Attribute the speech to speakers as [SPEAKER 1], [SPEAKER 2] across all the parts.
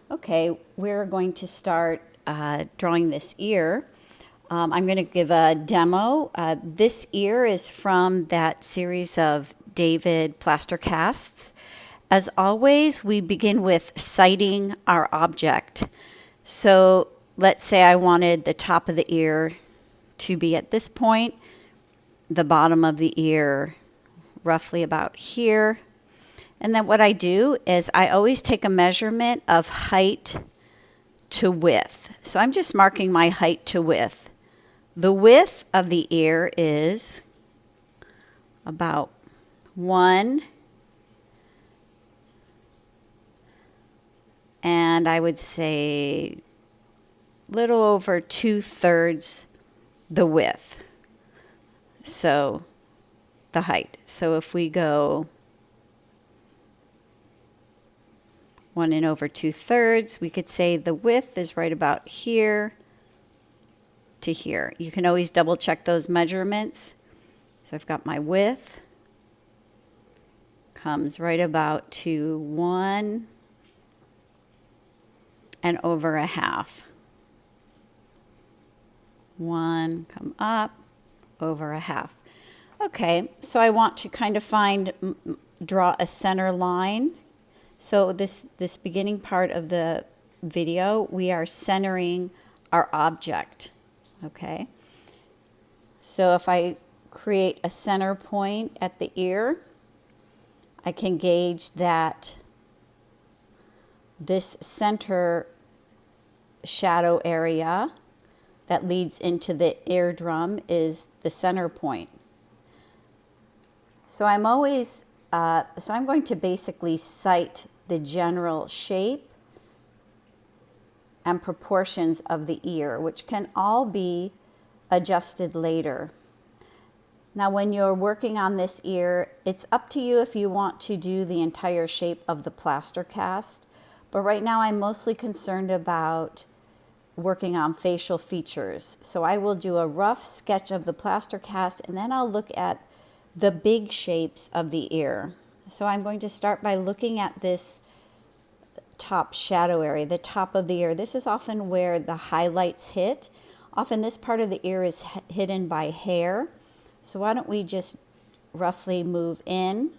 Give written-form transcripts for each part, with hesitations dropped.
[SPEAKER 1] Okay, we're going to start drawing this ear. I'm going to give a demo. This ear is from that series of David plaster casts. As always, we begin with sighting our object. So let's say I wanted the top of the ear to be at this point, the bottom of the ear roughly about here. And then what I do is I always take a measurement of height to width. So I'm just marking my height to width. The width of the ear is about 1, and I would say little over 2/3 the width. So the height. So if we go 1 and over 2/3, we could say the width is right about here to here. You can always double check those measurements. So I've got my width, comes right about to 1 and over a half. 1, come up, over a half. Okay, so I want to kind of draw a center line. So this beginning part of the video, we are centering our object, okay? So if I create a center point at the ear, I can gauge that this center shadow area that leads into the eardrum is the center point. So I'm going to basically sight the general shape and proportions of the ear, which can all be adjusted later. Now, when you're working on this ear, it's up to you if you want to do the entire shape of the plaster cast. But right now, I'm mostly concerned about working on facial features. So I will do a rough sketch of the plaster cast, and then I'll look at the big shapes of the ear. So I'm going to start by looking at this top shadow area, the top of the ear. This is often where the highlights hit. Often this part of the ear is hidden by hair. So why don't we just roughly move in.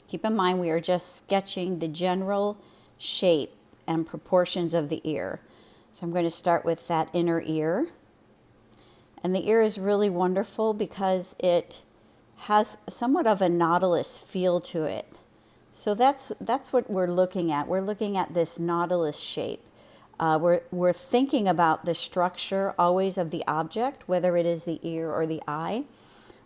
[SPEAKER 1] Keep in mind we are just sketching the general shape and proportions of the ear. So I'm going to start with that inner ear. And the ear is really wonderful because it has somewhat of a nautilus feel to it. So that's what we're looking at. We're looking at this nautilus shape. We're thinking about the structure always of the object, whether it is the ear or the eye.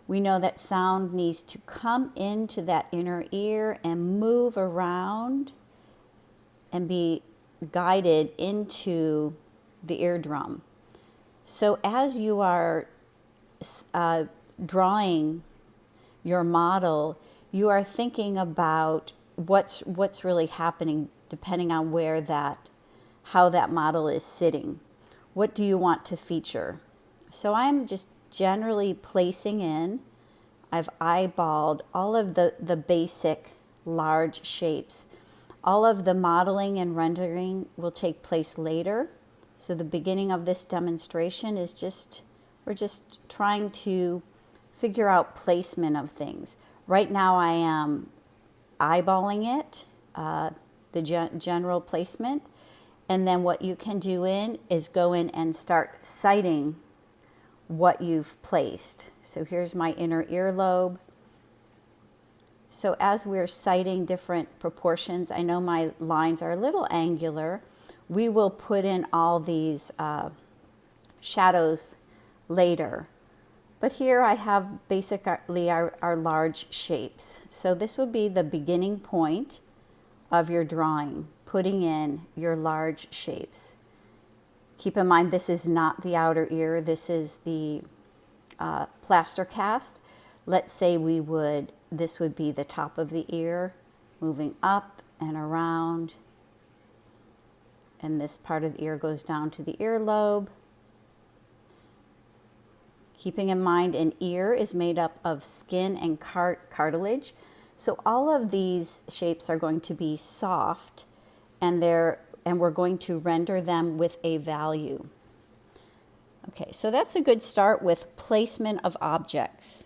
[SPEAKER 1] We know that sound needs to come into that inner ear and move around and be guided into the eardrum. So as you are drawing your model, you are thinking about what's really happening depending on how that model is sitting. What do you want to feature? So I'm just generally placing in, I've eyeballed all of the basic large shapes. All of the modeling and rendering will take place later. So the beginning of this demonstration is we're just trying to figure out placement of things. Right now I am eyeballing it, the general placement, and then what you can do is go in and start sighting what you've placed. So here's my inner earlobe. So as we're sighting different proportions, I know my lines are a little angular. We will put in all these shadows later. But here I have basically our large shapes. So this would be the beginning point of your drawing, putting in your large shapes. Keep in mind this is not the outer ear, this is the plaster cast. Let's say this would be the top of the ear, moving up and around. And this part of the ear goes down to the earlobe. Keeping in mind an ear is made up of skin and cartilage. So all of these shapes are going to be soft, and and we're going to render them with a value. Okay, so that's a good start with placement of objects.